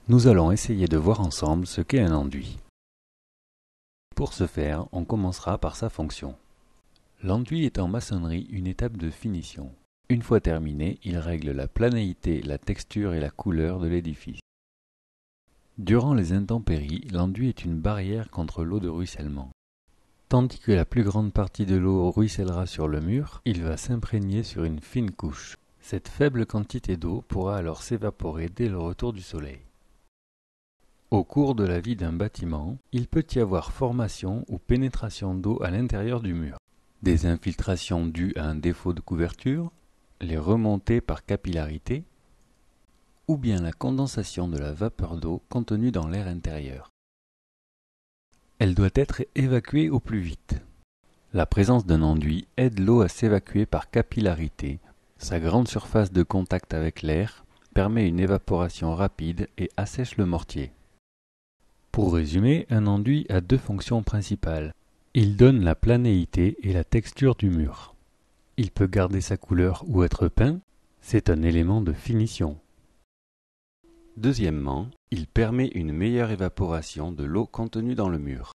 Nous allons essayer de voir ensemble ce qu'est un enduit. Pour ce faire, on commencera par sa fonction. L'enduit est en maçonnerie une étape de finition. Une fois terminé, il règle la planéité, la texture et la couleur de l'édifice. Durant les intempéries, l'enduit est une barrière contre l'eau de ruissellement. Tandis que la plus grande partie de l'eau ruissellera sur le mur, il va s'imprégner sur une fine couche. Cette faible quantité d'eau pourra alors s'évaporer dès le retour du soleil. Au cours de la vie d'un bâtiment, il peut y avoir formation ou pénétration d'eau à l'intérieur du mur, des infiltrations dues à un défaut de couverture, les remontées par capillarité, ou bien la condensation de la vapeur d'eau contenue dans l'air intérieur. Elle doit être évacuée au plus vite. La présence d'un enduit aide l'eau à s'évacuer par capillarité. Sa grande surface de contact avec l'air permet une évaporation rapide et assèche le mortier. Pour résumer, un enduit a deux fonctions principales. Il donne la planéité et la texture du mur. Il peut garder sa couleur ou être peint. C'est un élément de finition. Deuxièmement, il permet une meilleure évaporation de l'eau contenue dans le mur.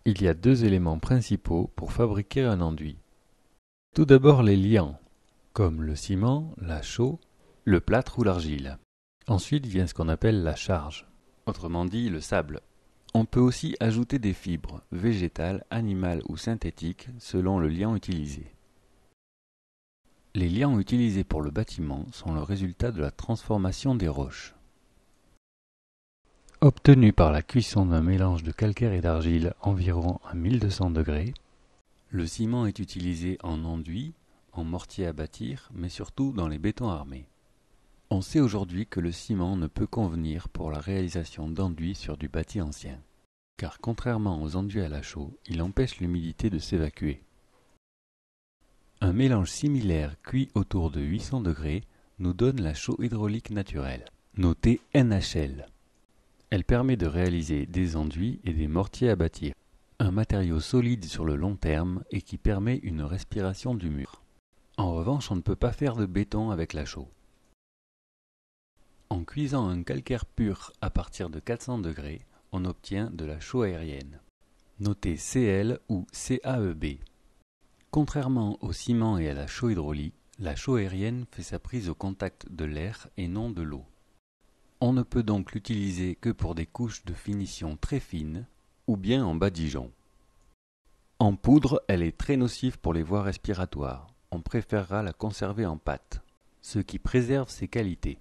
Il y a deux éléments principaux pour fabriquer un enduit. Tout d'abord les liants, comme le ciment, la chaux, le plâtre ou l'argile. Ensuite vient ce qu'on appelle la charge, autrement dit le sable. On peut aussi ajouter des fibres, végétales, animales ou synthétiques, selon le liant utilisé. Les liants utilisés pour le bâtiment sont le résultat de la transformation des roches. Obtenu par la cuisson d'un mélange de calcaire et d'argile environ à 1200 degrés, le ciment est utilisé en enduit, en mortier à bâtir, mais surtout dans les bétons armés. On sait aujourd'hui que le ciment ne peut convenir pour la réalisation d'enduits sur du bâti ancien, car contrairement aux enduits à la chaux, il empêche l'humidité de s'évacuer. Un mélange similaire cuit autour de 800 degrés nous donne la chaux hydraulique naturelle, notée NHL. Elle permet de réaliser des enduits et des mortiers à bâtir, un matériau solide sur le long terme et qui permet une respiration du mur. En revanche, on ne peut pas faire de béton avec la chaux. En cuisant un calcaire pur à partir de 400 degrés, on obtient de la chaux aérienne, notée CL ou CAEB. Contrairement au ciment et à la chaux hydraulique, la chaux aérienne fait sa prise au contact de l'air et non de l'eau. On ne peut donc l'utiliser que pour des couches de finition très fines ou bien en badigeon. En poudre, elle est très nocive pour les voies respiratoires. On préférera la conserver en pâte, ce qui préserve ses qualités.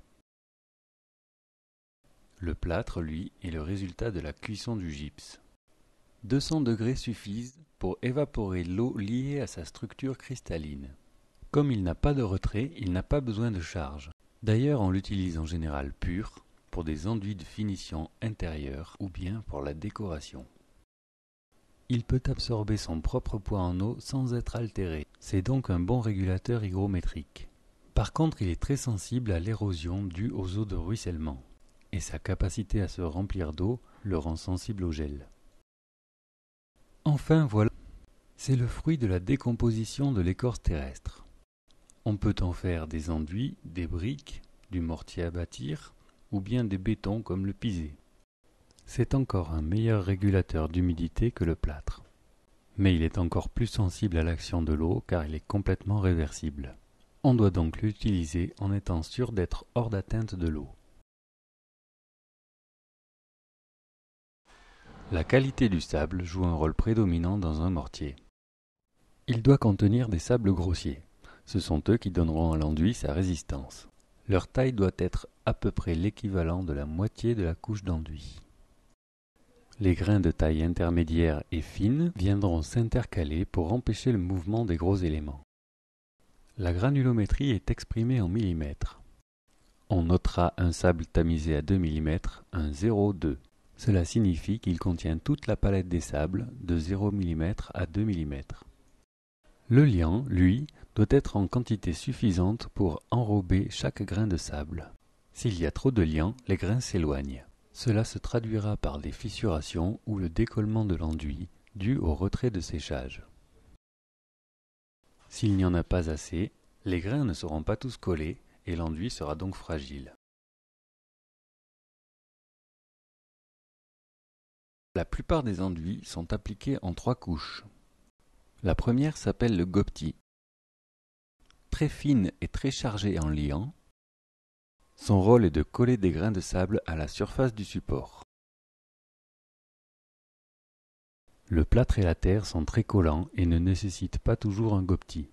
Le plâtre, lui, est le résultat de la cuisson du gypse. 200 degrés suffisent pour évaporer l'eau liée à sa structure cristalline. Comme il n'a pas de retrait, il n'a pas besoin de charge. D'ailleurs, on l'utilise en général pur, pour des enduits de finition intérieure ou bien pour la décoration. Il peut absorber son propre poids en eau sans être altéré. C'est donc un bon régulateur hygrométrique. Par contre, il est très sensible à l'érosion due aux eaux de ruissellement, et sa capacité à se remplir d'eau le rend sensible au gel. Enfin voilà, c'est le fruit de la décomposition de l'écorce terrestre. On peut en faire des enduits, des briques, du mortier à bâtir, ou bien des bétons comme le pisé. C'est encore un meilleur régulateur d'humidité que le plâtre. Mais il est encore plus sensible à l'action de l'eau car il est complètement réversible. On doit donc l'utiliser en étant sûr d'être hors d'atteinte de l'eau. La qualité du sable joue un rôle prédominant dans un mortier. Il doit contenir des sables grossiers. Ce sont eux qui donneront à l'enduit sa résistance. Leur taille doit être à peu près l'équivalent de la moitié de la couche d'enduit. Les grains de taille intermédiaire et fine viendront s'intercaler pour empêcher le mouvement des gros éléments. La granulométrie est exprimée en millimètres. On notera un sable tamisé à 2 mm, un 0,2. Cela signifie qu'il contient toute la palette des sables de 0 mm à 2 mm. Le liant, lui, doit être en quantité suffisante pour enrober chaque grain de sable. S'il y a trop de liant, les grains s'éloignent. Cela se traduira par des fissurations ou le décollement de l'enduit, dû au retrait de séchage. S'il n'y en a pas assez, les grains ne seront pas tous collés et l'enduit sera donc fragile. La plupart des enduits sont appliqués en 3 couches. La première s'appelle le gobti. Très fine et très chargée en liant, son rôle est de coller des grains de sable à la surface du support. Le plâtre et la terre sont très collants et ne nécessitent pas toujours un gobti.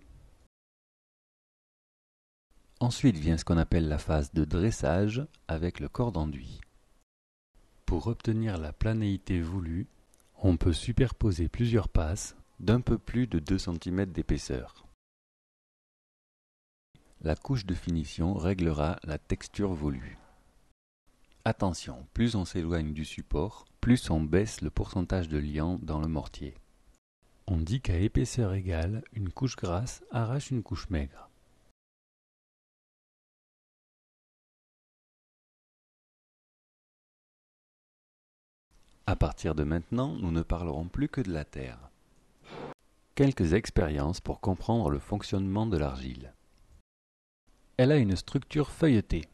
Ensuite vient ce qu'on appelle la phase de dressage avec le corps d'enduit. Pour obtenir la planéité voulue, on peut superposer plusieurs passes d'un peu plus de 2 cm d'épaisseur. La couche de finition réglera la texture voulue. Attention, plus on s'éloigne du support, plus on baisse le pourcentage de liant dans le mortier. On dit qu'à épaisseur égale, une couche grasse arrache une couche maigre. À partir de maintenant, nous ne parlerons plus que de la terre. Quelques expériences pour comprendre le fonctionnement de l'argile. Elle a une structure feuilletée,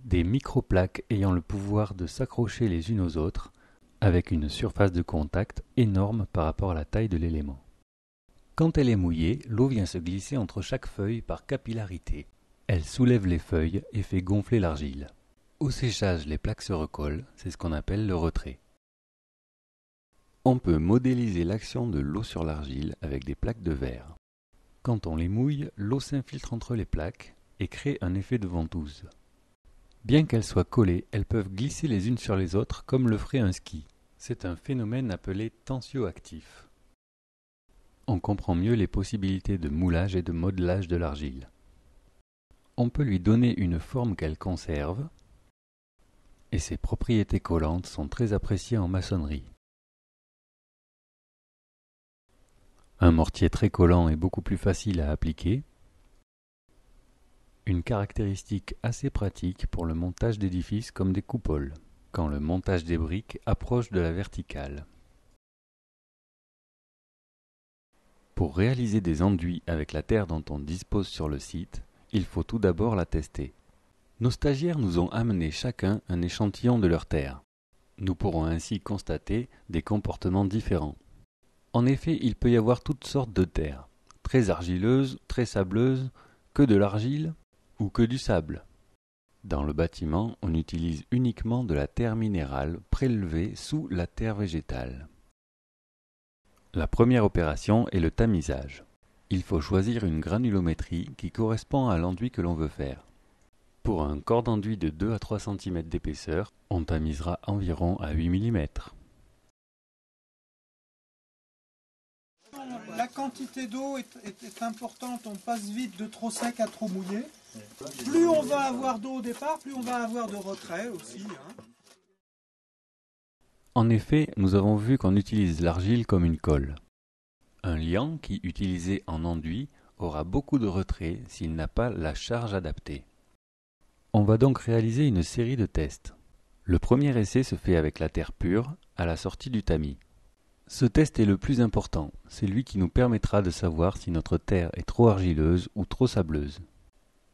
des microplaques ayant le pouvoir de s'accrocher les unes aux autres, avec une surface de contact énorme par rapport à la taille de l'élément. Quand elle est mouillée, l'eau vient se glisser entre chaque feuille par capillarité. Elle soulève les feuilles et fait gonfler l'argile. Au séchage, les plaques se recollent, c'est ce qu'on appelle le retrait. On peut modéliser l'action de l'eau sur l'argile avec des plaques de verre. Quand on les mouille, l'eau s'infiltre entre les plaques et crée un effet de ventouse. Bien qu'elles soient collées, elles peuvent glisser les unes sur les autres comme le ferait un ski. C'est un phénomène appelé tensioactif. On comprend mieux les possibilités de moulage et de modelage de l'argile. On peut lui donner une forme qu'elle conserve, et ses propriétés collantes sont très appréciées en maçonnerie. Un mortier très collant est beaucoup plus facile à appliquer. Une caractéristique assez pratique pour le montage d'édifices comme des coupoles, quand le montage des briques approche de la verticale. Pour réaliser des enduits avec la terre dont on dispose sur le site, il faut tout d'abord la tester. Nos stagiaires nous ont amené chacun un échantillon de leur terre. Nous pourrons ainsi constater des comportements différents. En effet, il peut y avoir toutes sortes de terres, très argileuses, très sableuses, que de l'argile ou que du sable. Dans le bâtiment, on utilise uniquement de la terre minérale prélevée sous la terre végétale. La première opération est le tamisage. Il faut choisir une granulométrie qui correspond à l'enduit que l'on veut faire. Pour un corps d'enduit de 2 à 3 cm d'épaisseur, on tamisera environ à 8 mm. La quantité d'eau est importante, on passe vite de trop sec à trop mouillé. Plus on va avoir d'eau au départ, plus on va avoir de retrait aussi. En effet, nous avons vu qu'on utilise l'argile comme une colle. Un liant qui, utilisé en enduit, aura beaucoup de retrait s'il n'a pas la charge adaptée. On va donc réaliser une série de tests. Le premier essai se fait avec la terre pure, à la sortie du tamis. Ce test est le plus important, c'est lui qui nous permettra de savoir si notre terre est trop argileuse ou trop sableuse.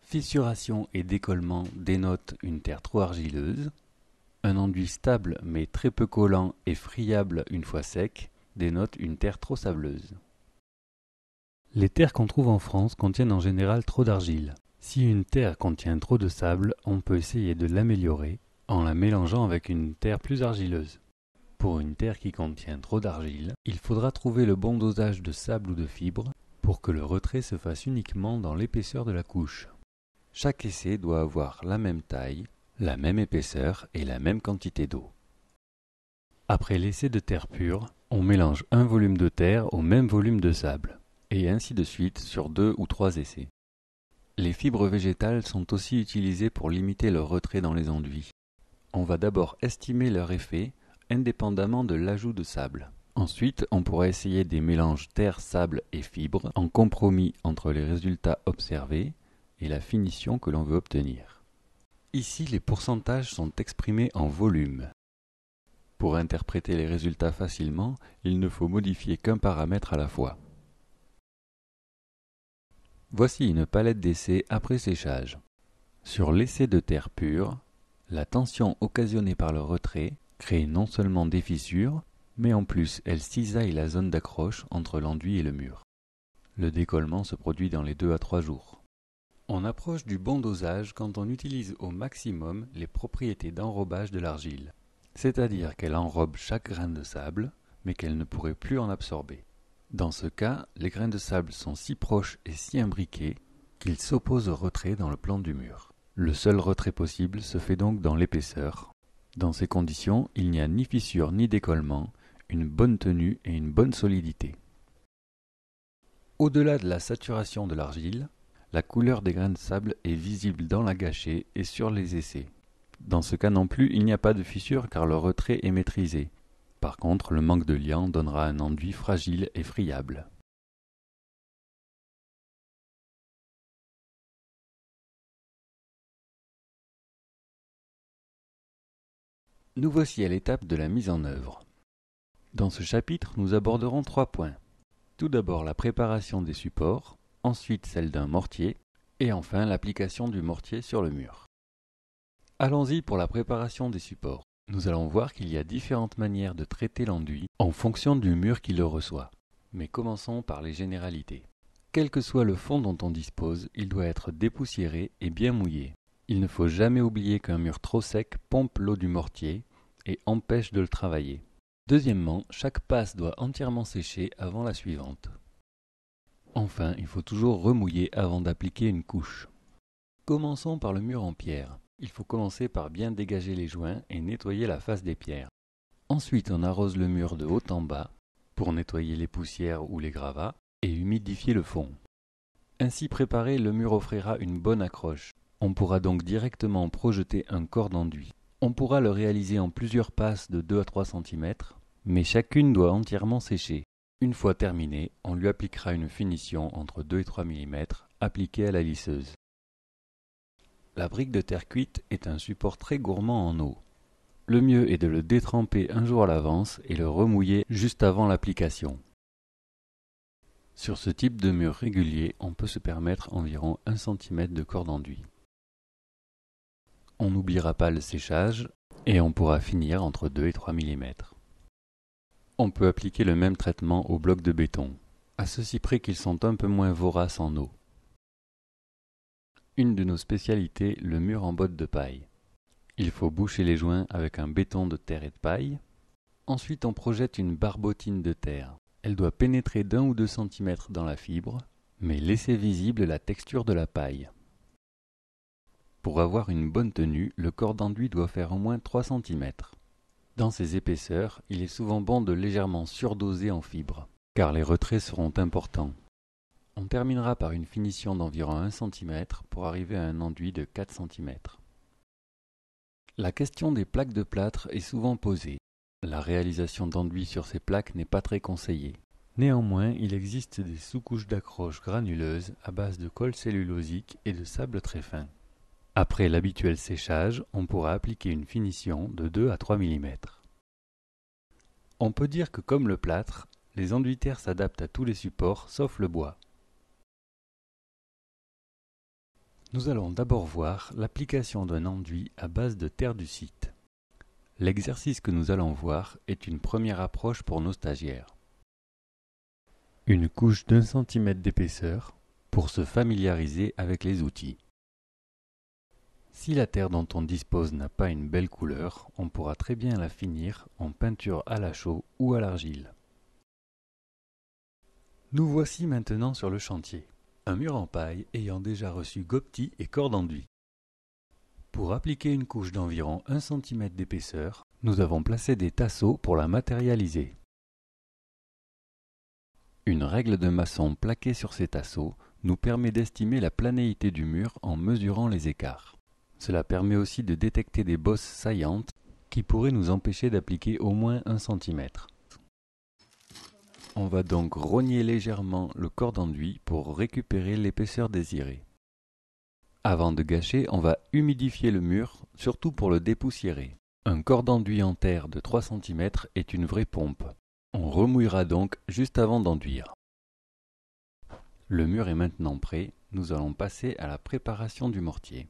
Fissuration et décollement dénotent une terre trop argileuse. Un enduit stable mais très peu collant et friable une fois sec dénote une terre trop sableuse. Les terres qu'on trouve en France contiennent en général trop d'argile. Si une terre contient trop de sable, on peut essayer de l'améliorer en la mélangeant avec une terre plus argileuse. Pour une terre qui contient trop d'argile, il faudra trouver le bon dosage de sable ou de fibres pour que le retrait se fasse uniquement dans l'épaisseur de la couche. Chaque essai doit avoir la même taille, la même épaisseur et la même quantité d'eau. Après l'essai de terre pure, on mélange un volume de terre au même volume de sable, et ainsi de suite sur 2 ou 3 essais. Les fibres végétales sont aussi utilisées pour limiter leur retrait dans les enduits. On va d'abord estimer leur effet indépendamment de l'ajout de sable. Ensuite, on pourra essayer des mélanges terre, sable et fibres en compromis entre les résultats observés et la finition que l'on veut obtenir. Ici, les pourcentages sont exprimés en volume. Pour interpréter les résultats facilement, il ne faut modifier qu'un paramètre à la fois. Voici une palette d'essais après séchage. Sur l'essai de terre pure, la tension occasionnée par le retrait crée non seulement des fissures, mais en plus elle cisaille la zone d'accroche entre l'enduit et le mur. Le décollement se produit dans les 2 à 3 jours. On approche du bon dosage quand on utilise au maximum les propriétés d'enrobage de l'argile, c'est-à-dire qu'elle enrobe chaque grain de sable, mais qu'elle ne pourrait plus en absorber. Dans ce cas, les grains de sable sont si proches et si imbriqués qu'ils s'opposent au retrait dans le plan du mur. Le seul retrait possible se fait donc dans l'épaisseur. Dans ces conditions, il n'y a ni fissure ni décollement, une bonne tenue et une bonne solidité. Au-delà de la saturation de l'argile, la couleur des grains de sable est visible dans la gâchée et sur les essais. Dans ce cas non plus, il n'y a pas de fissure car le retrait est maîtrisé. Par contre, le manque de liant donnera un enduit fragile et friable. Nous voici à l'étape de la mise en œuvre. Dans ce chapitre, nous aborderons 3 points. Tout d'abord la préparation des supports, ensuite celle d'un mortier, et enfin l'application du mortier sur le mur. Allons-y pour la préparation des supports. Nous allons voir qu'il y a différentes manières de traiter l'enduit en fonction du mur qui le reçoit. Mais commençons par les généralités. Quel que soit le fond dont on dispose, il doit être dépoussiéré et bien mouillé. Il ne faut jamais oublier qu'un mur trop sec pompe l'eau du mortier et empêche de le travailler. Deuxièmement, chaque passe doit entièrement sécher avant la suivante. Enfin, il faut toujours remouiller avant d'appliquer une couche. Commençons par le mur en pierre. Il faut commencer par bien dégager les joints et nettoyer la face des pierres. Ensuite, on arrose le mur de haut en bas pour nettoyer les poussières ou les gravats et humidifier le fond. Ainsi préparé, le mur offrira une bonne accroche. On pourra donc directement projeter un corps d'enduit. On pourra le réaliser en plusieurs passes de 2 à 3 cm, mais chacune doit entièrement sécher. Une fois terminée, on lui appliquera une finition entre 2 et 3 mm appliquée à la lisseuse. La brique de terre cuite est un support très gourmand en eau. Le mieux est de le détremper un jour à l'avance et le remouiller juste avant l'application. Sur ce type de mur régulier, on peut se permettre environ 1 cm de corps d'enduit. On n'oubliera pas le séchage et on pourra finir entre 2 et 3 mm. On peut appliquer le même traitement aux blocs de béton, à ceci près qu'ils sont un peu moins voraces en eau. Une de nos spécialités, le mur en botte de paille. Il faut boucher les joints avec un béton de terre et de paille. Ensuite, on projette une barbotine de terre. Elle doit pénétrer d'1 ou 2 cm dans la fibre, mais laisser visible la texture de la paille. Pour avoir une bonne tenue, le corps d'enduit doit faire au moins 3 cm. Dans ces épaisseurs, il est souvent bon de légèrement surdoser en fibres, car les retraits seront importants. On terminera par une finition d'environ 1 cm pour arriver à un enduit de 4 cm. La question des plaques de plâtre est souvent posée. La réalisation d'enduits sur ces plaques n'est pas très conseillée. Néanmoins, il existe des sous-couches d'accroche granuleuses à base de colle cellulosique et de sable très fin. Après l'habituel séchage, on pourra appliquer une finition de 2 à 3 mm. On peut dire que comme le plâtre, les enduitaires s'adaptent à tous les supports sauf le bois. Nous allons d'abord voir l'application d'un enduit à base de terre du site. L'exercice que nous allons voir est une première approche pour nos stagiaires. Une couche d'1 cm d'épaisseur pour se familiariser avec les outils. Si la terre dont on dispose n'a pas une belle couleur, on pourra très bien la finir en peinture à la chaux ou à l'argile. Nous voici maintenant sur le chantier, un mur en paille ayant déjà reçu gobetis et corps d'enduit. Pour appliquer une couche d'environ 1 cm d'épaisseur, nous avons placé des tasseaux pour la matérialiser. Une règle de maçon plaquée sur ces tasseaux nous permet d'estimer la planéité du mur en mesurant les écarts. Cela permet aussi de détecter des bosses saillantes qui pourraient nous empêcher d'appliquer au moins 1 cm. On va donc rogner légèrement le corps d'enduit pour récupérer l'épaisseur désirée. Avant de gâcher, on va humidifier le mur, surtout pour le dépoussiérer. Un corps d'enduit en terre de 3 cm est une vraie pompe. On remouillera donc juste avant d'enduire. Le mur est maintenant prêt, nous allons passer à la préparation du mortier.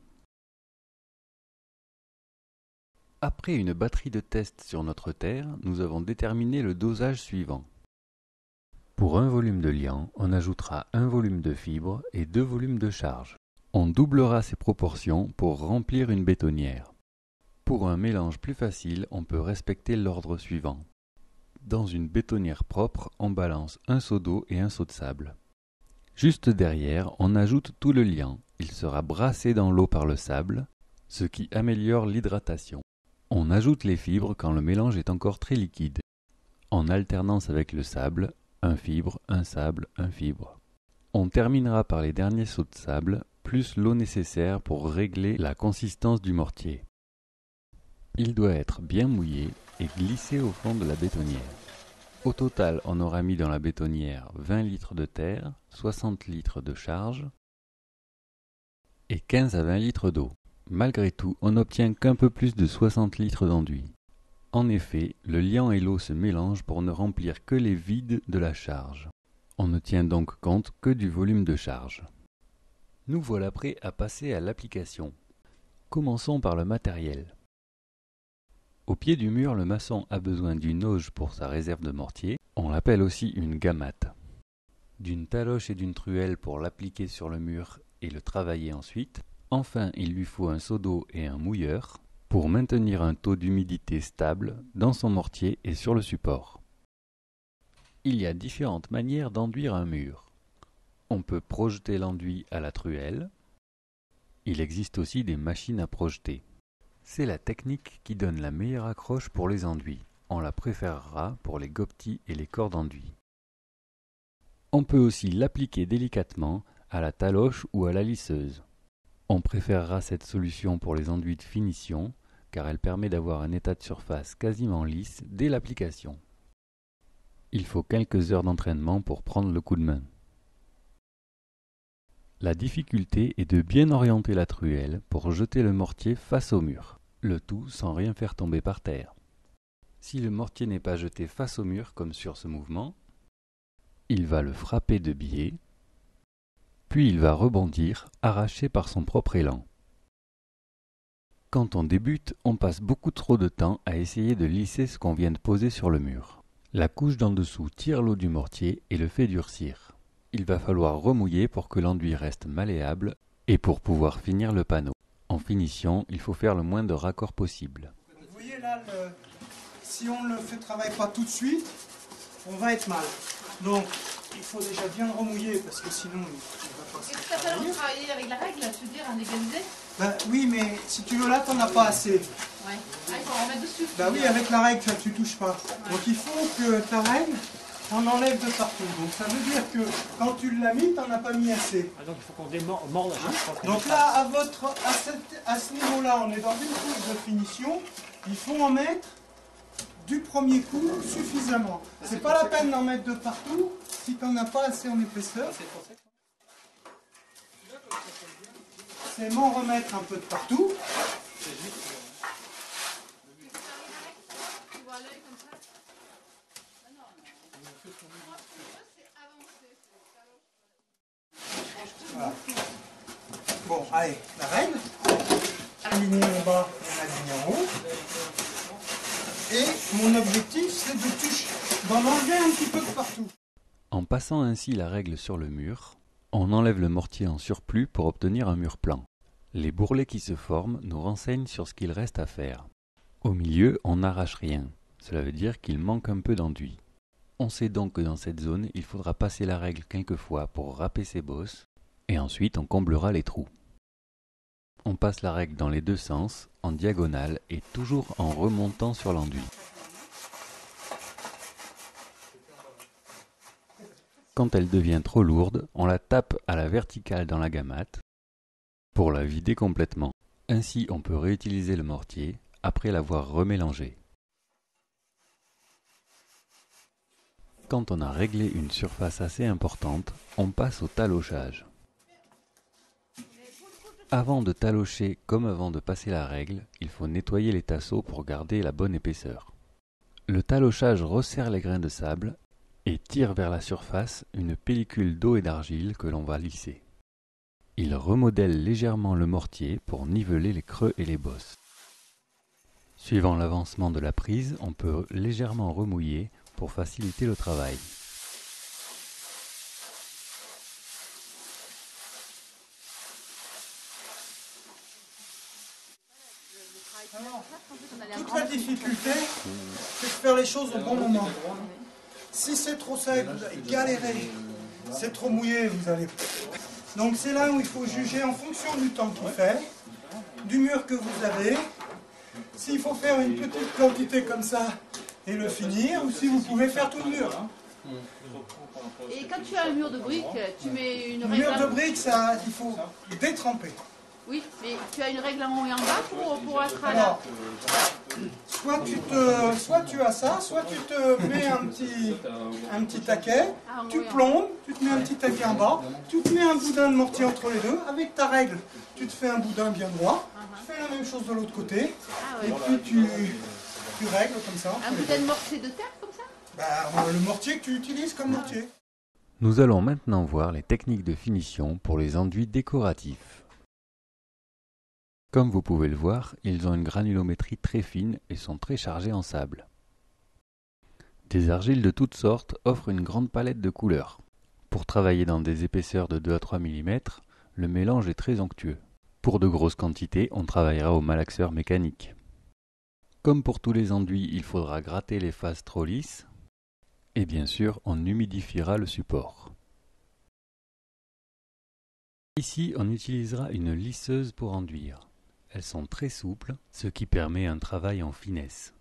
Après une batterie de tests sur notre terre, nous avons déterminé le dosage suivant. Pour un volume de liant, on ajoutera un volume de fibre et 2 volumes de charge. On doublera ces proportions pour remplir une bétonnière. Pour un mélange plus facile, on peut respecter l'ordre suivant. Dans une bétonnière propre, on balance un seau d'eau et un seau de sable. Juste derrière, on ajoute tout le liant. Il sera brassé dans l'eau par le sable, ce qui améliore l'hydratation. On ajoute les fibres quand le mélange est encore très liquide, en alternance avec le sable, un fibre, un sable, un fibre. On terminera par les derniers seaux de sable, plus l'eau nécessaire pour régler la consistance du mortier. Il doit être bien mouillé et glissé au fond de la bétonnière. Au total, on aura mis dans la bétonnière 20 litres de terre, 60 litres de charge et 15 à 20 litres d'eau. Malgré tout, on n'obtient qu'un peu plus de 60 litres d'enduit. En effet, le liant et l'eau se mélangent pour ne remplir que les vides de la charge. On ne tient donc compte que du volume de charge. Nous voilà prêts à passer à l'application. Commençons par le matériel. Au pied du mur, le maçon a besoin d'une auge pour sa réserve de mortier, on l'appelle aussi une gamate, d'une taloche et d'une truelle pour l'appliquer sur le mur et le travailler ensuite. Enfin, il lui faut un seau d'eau et un mouilleur pour maintenir un taux d'humidité stable dans son mortier et sur le support. Il y a différentes manières d'enduire un mur. On peut projeter l'enduit à la truelle. Il existe aussi des machines à projeter. C'est la technique qui donne la meilleure accroche pour les enduits. On la préférera pour les gopetis et les corps d'enduit. On peut aussi l'appliquer délicatement à la taloche ou à la lisseuse. On préférera cette solution pour les enduits de finition car elle permet d'avoir un état de surface quasiment lisse dès l'application. Il faut quelques heures d'entraînement pour prendre le coup de main. La difficulté est de bien orienter la truelle pour jeter le mortier face au mur, le tout sans rien faire tomber par terre. Si le mortier n'est pas jeté face au mur comme sur ce mouvement, il va le frapper de biais, puis il va rebondir, arraché par son propre élan. Quand on débute, on passe beaucoup trop de temps à essayer de lisser ce qu'on vient de poser sur le mur. La couche d'en dessous tire l'eau du mortier et le fait durcir. Il va falloir remouiller pour que l'enduit reste malléable et pour pouvoir finir le panneau. En finition, il faut faire le moins de raccords possible. Vous voyez là, si on ne le travaille pas tout de suite, on va être mal. Donc, il faut déjà bien le remouiller parce que sinon, on ne va pas se Est-ce que ça fait longtemps travailler avec la règle, tu veux dire, un égalisé? Oui, mais si tu veux là, t'en as pas assez. Ouais. Ah, il faut en remettre dessus. Oui, avec la règle, tu touches pas. Ouais. Donc il faut que ta règle, on enlève de partout. Donc ça veut dire que quand tu l'as mis, t'en as pas mis assez. Ah, donc il faut qu'on démorde à chaque fois. Donc là, à ce niveau-là, on est dans une couche de finition. Il faut en mettre du premier coup suffisamment. C'est pas la peine d'en mettre de partout si t'en as pas assez en épaisseur. C'est m'en remettre un peu de partout. Voilà. Bon, allez, la règle. Aligner en bas et aligner en haut. Et mon objectif, c'est d'en enlever un petit peu de partout. En passant ainsi la règle sur le mur, on enlève le mortier en surplus pour obtenir un mur plan. Les bourrelets qui se forment nous renseignent sur ce qu'il reste à faire. Au milieu, on n'arrache rien. Cela veut dire qu'il manque un peu d'enduit. On sait donc que dans cette zone, il faudra passer la règle quelques fois pour râper ses bosses, et ensuite on comblera les trous. On passe la règle dans les deux sens, en diagonale et toujours en remontant sur l'enduit. Quand elle devient trop lourde, on la tape à la verticale dans la gamate pour la vider complètement. Ainsi, on peut réutiliser le mortier après l'avoir remélangé. Quand on a réglé une surface assez importante, on passe au talochage. Avant de talocher comme avant de passer la règle, il faut nettoyer les tasseaux pour garder la bonne épaisseur. Le talochage resserre les grains de sable et tire vers la surface une pellicule d'eau et d'argile que l'on va lisser. Il remodèle légèrement le mortier pour niveler les creux et les bosses. Suivant l'avancement de la prise, on peut légèrement remouiller pour faciliter le travail. Alors, toute la difficulté, c'est de faire les choses au bon moment. Si c'est trop sec, vous allez galérer. C'est trop mouillé, vous allez... Donc c'est là où il faut juger en fonction du temps qu'il fait, du mur que vous avez. S'il faut faire une petite quantité comme ça et le finir, ou si vous pouvez faire tout le mur. Et quand tu as un mur de briques, tu mets une Le règle. mur de briques, ça, il faut détremper. Oui, mais tu as une règle en haut et en bas pour être à la. Alors, soit tu as ça, soit tu te mets un petit taquet, tu plombes, tu te mets un petit taquet en bas, tu te mets un boudin de mortier entre les deux, avec ta règle, tu te fais un boudin bien droit, tu fais la même chose de l'autre côté, Ah et ouais. puis tu règles comme ça. Un boudin de mortier de terre comme ça? Bah, le mortier que tu utilises comme mortier. Nous allons maintenant voir les techniques de finition pour les enduits décoratifs. Comme vous pouvez le voir, ils ont une granulométrie très fine et sont très chargés en sable. Des argiles de toutes sortes offrent une grande palette de couleurs. Pour travailler dans des épaisseurs de 2 à 3 mm, le mélange est très onctueux. Pour de grosses quantités, on travaillera au malaxeur mécanique. Comme pour tous les enduits, il faudra gratter les faces trop lisses. Et bien sûr, on humidifiera le support. Ici, on utilisera une lisseuse pour enduire. Elles sont très souples, ce qui permet un travail en finesse.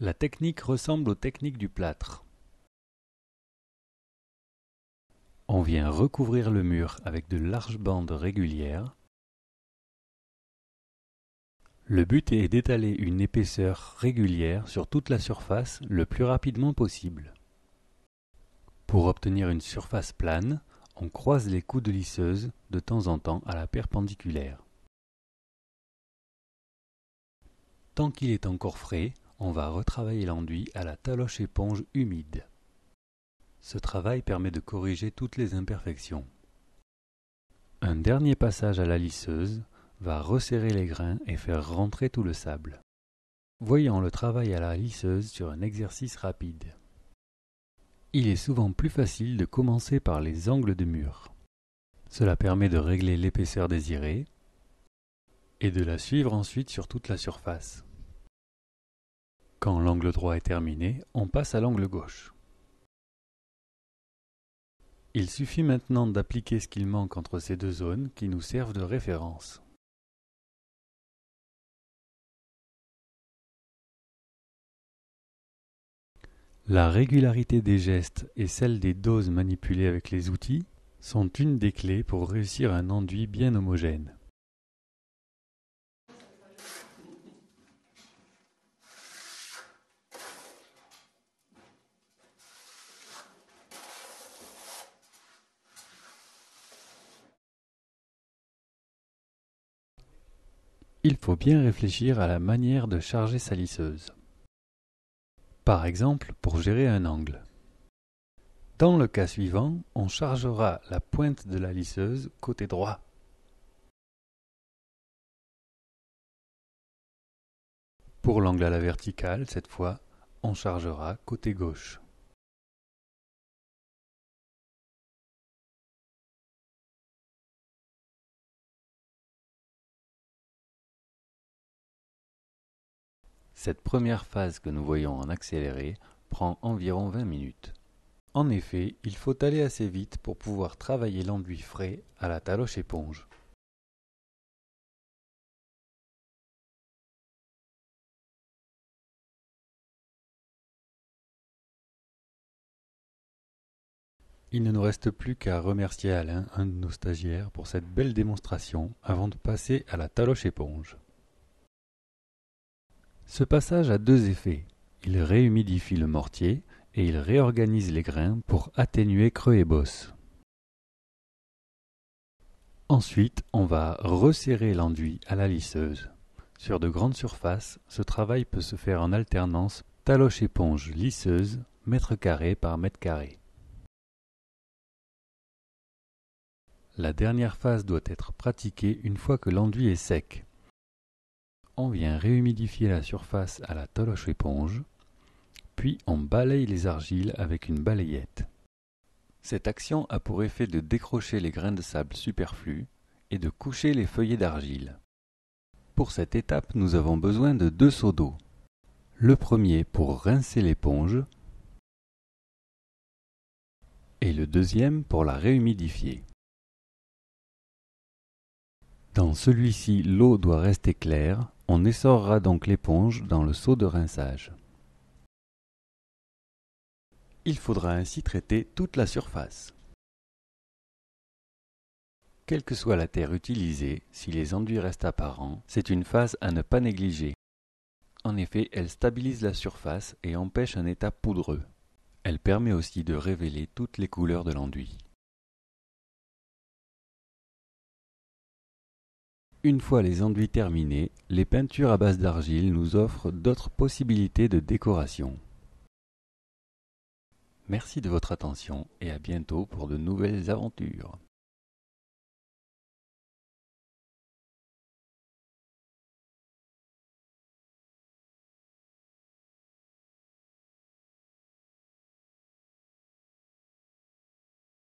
La technique ressemble aux techniques du plâtre. On vient recouvrir le mur avec de larges bandes régulières. Le but est d'étaler une épaisseur régulière sur toute la surface le plus rapidement possible. Pour obtenir une surface plane, on croise les coups de lisseuse de temps en temps à la perpendiculaire. Tant qu'il est encore frais, on va retravailler l'enduit à la taloche éponge humide. Ce travail permet de corriger toutes les imperfections. Un dernier passage à la lisseuse va resserrer les grains et faire rentrer tout le sable. Voyons le travail à la lisseuse sur un exercice rapide. Il est souvent plus facile de commencer par les angles de mur. Cela permet de régler l'épaisseur désirée et de la suivre ensuite sur toute la surface. Quand l'angle droit est terminé, on passe à l'angle gauche. Il suffit maintenant d'appliquer ce qu'il manque entre ces deux zones qui nous servent de référence. La régularité des gestes et celle des doses manipulées avec les outils sont une des clés pour réussir un enduit bien homogène. Il faut bien réfléchir à la manière de charger sa lisseuse. Par exemple, pour gérer un angle. Dans le cas suivant, on chargera la pointe de la lisseuse côté droit. Pour l'angle à la verticale, cette fois, on chargera côté gauche. Cette première phase que nous voyons en accéléré prend environ 20 minutes. En effet, il faut aller assez vite pour pouvoir travailler l'enduit frais à la taloche éponge. Il ne nous reste plus qu'à remercier Alain, un de nos stagiaires, pour cette belle démonstration avant de passer à la taloche éponge. Ce passage a deux effets. Il réhumidifie le mortier et il réorganise les grains pour atténuer creux et bosses. Ensuite, on va resserrer l'enduit à la lisseuse. Sur de grandes surfaces, ce travail peut se faire en alternance taloche éponge lisseuse, mètre carré par mètre carré. La dernière phase doit être pratiquée une fois que l'enduit est sec. On vient réhumidifier la surface à la toloche éponge, puis on balaye les argiles avec une balayette. Cette action a pour effet de décrocher les grains de sable superflus et de coucher les feuillets d'argile. Pour cette étape, nous avons besoin de 2 seaux d'eau. Le premier pour rincer l'éponge et le deuxième pour la réhumidifier. Dans celui-ci, l'eau doit rester claire, on essorera donc l'éponge dans le seau de rinçage. Il faudra ainsi traiter toute la surface. Quelle que soit la terre utilisée, si les enduits restent apparents, c'est une phase à ne pas négliger. En effet, elle stabilise la surface et empêche un état poudreux. Elle permet aussi de révéler toutes les couleurs de l'enduit. Une fois les enduits terminés, les peintures à base d'argile nous offrent d'autres possibilités de décoration. Merci de votre attention et à bientôt pour de nouvelles aventures.